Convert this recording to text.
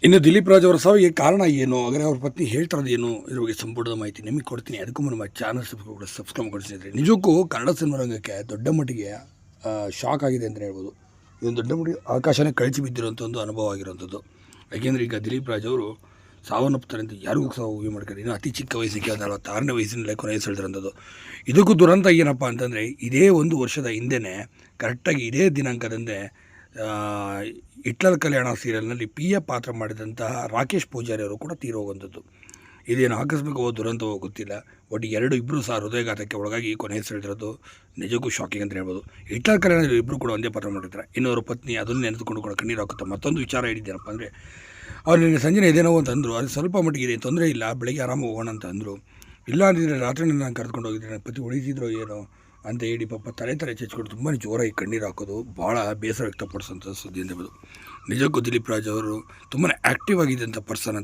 ಇನ್ನು ದಿಲೀಪ್ ರಾಜ್ ಅವರ ಸಾವಿಗೆ ಕಾರಣ ಏನು, ಹಾಗಾದರೆ ಅವ್ರ ಪತ್ನಿ ಹೇಳ್ತಿರೋದು ಏನು, ಇದ್ರ ಬಗ್ಗೆ ಸಂಪೂರ್ಣದ ಮಾಹಿತಿ ನಿಮಗೆ ಕೊಡ್ತೀನಿ. ಅದಕ್ಕೂ ನಮ್ಮ ಚಾನಲ್ ಸಬ್ಸ್ಕ್ರೈಬ್ ಕೊಡಿಸಿದ್ರೆ ನಿಜಕ್ಕೂ ಕನ್ನಡ ಸಿನಿಮಾರಂಗಕ್ಕೆ ದೊಡ್ಡ ಮಟ್ಟಿಗೆ ಶಾಕ್ ಆಗಿದೆ ಅಂತಲೇ ಹೇಳ್ಬೋದು. ಇದೊಂದು ದೊಡ್ಡ ಮಟ್ಟಿಗೆ ಆಕಾಶನೇ ಕಳಚಿ ಬಿದ್ದಿರುವಂಥ ಒಂದು ಅನುಭವ ಆಗಿರುವಂಥದ್ದು. ಯಾಕೆಂದರೆ ಈಗ ದಿಲೀಪ್ ರಾಜ್ ಅವರು ಸಾವನ್ನಪ್ಪುತ್ತಾರೆ ಅಂತ ಯಾರಿಗೂ ಸಹ ಊಹೆ ಮಾಡ್ಕೊಂಡು ಇನ್ನು ಅತಿ ಚಿಕ್ಕ ವಯಸ್ಸಿಗೆ 46ನೇ ವಯಸ್ಸಿನಲ್ಲೇ ಕೊನೆಯುಸಿಳಿದಿರೋಂಥದ್ದು. ಇದಕ್ಕೂ ದುರಂತ ಏನಪ್ಪ ಅಂತಂದರೆ ಇದೇ ಒಂದು ವರ್ಷದ ಹಿಂದೆಯೇ ಕರೆಕ್ಟಾಗಿ ಇದೇ ದಿನಾಂಕದಂದೇ ಹಿಟ್ಲರ್ ಕಲ್ಯಾಣ ಸೀರಿಯಲ್ನಲ್ಲಿ ಪಿಯ ಪಾತ್ರ ಮಾಡಿದಂತಹ ರಾಕೇಶ್ ಪೂಜಾರಿ ಅವರು ಕೂಡ ತೀರೋಗುವಂಥದ್ದು. ಇದೇನು ಆಕಸ್ಮಿಕವೋ ದುರಂತವೋ ಗೊತ್ತಿಲ್ಲ. ಒಟ್ಟು ಇಬ್ಬರು ಸಹ ಹೃದಯಘಾತಕ್ಕೆ ಒಳಗಾಗಿ ಕೊನೆಯುಸಿಳಿದಿರೋದು ನಿಜಕ್ಕೂ ಶಾಕಿಂಗ್ ಅಂತ ಹೇಳ್ಬೋದು. ಹಿಟ್ಲರ್ ಕಲ್ಯಾಣದಲ್ಲಿ ಇಬ್ಬರು ಕೂಡ ಒಂದೇ ಪಾತ್ರ ಮಾಡಿರ್ತಾರೆ. ಇನ್ನೊಬ್ಬರ ಪತ್ನಿ ಅದನ್ನು ನೆನೆದುಕೊಂಡು ಕೂಡ ಕಣ್ಣೀರು ಹಾಕುತ್ತೆ. ಮತ್ತೊಂದು ವಿಚಾರ ಹೇಳಿದ್ದೇನಪ್ಪ ಅಂದರೆ ಅವ್ರು ನಿನ್ನೆ ಸಂಜೆ ಇದೇನೋ ಅಂತ ಅಂದರು. ಅದು ಸ್ವಲ್ಪ ಮಟ್ಟಿಗೆ ತೊಂದರೆ ಇಲ್ಲ, ಬೆಳಗ್ಗೆ ಆರಾಮಾಗಿ ಹೋಗೋಣ ಅಂತ ಅಂದರು. ಇಲ್ಲ ಅಂದಿದ್ರೆ ರಾತ್ರಿ ನಾನು ಕರೆದುಕೊಂಡು ಹೋಗಿದ್ದೆ, ನನ್ನ ಪತಿ ಉಳಿದಿದ್ರೋ ಏನೋ ಅಂತ ಹೇಳಿ ಪಾಪ ತಲೆ ಚೆಚ್ಕೊಂಡು ತುಂಬಾ ಜೋರಾಗಿ ಕಣ್ಣೀರು ಹಾಕೋದು ಭಾಳ ಬೇಸರ ವ್ಯಕ್ತಪಡಿಸೋಂಥ ಸುದ್ದಿ ಅಂತ ಹೇಳ್ಬೋದು. ನಿಜಕ್ಕೂ ದಿಲೀಪ್ ರಾಜ್ ಅವರು ತುಂಬಾ ಆ್ಯಕ್ಟಿವ್ ಆಗಿದ್ದಂಥ ಪರ್ಸನ್ ಅಂತ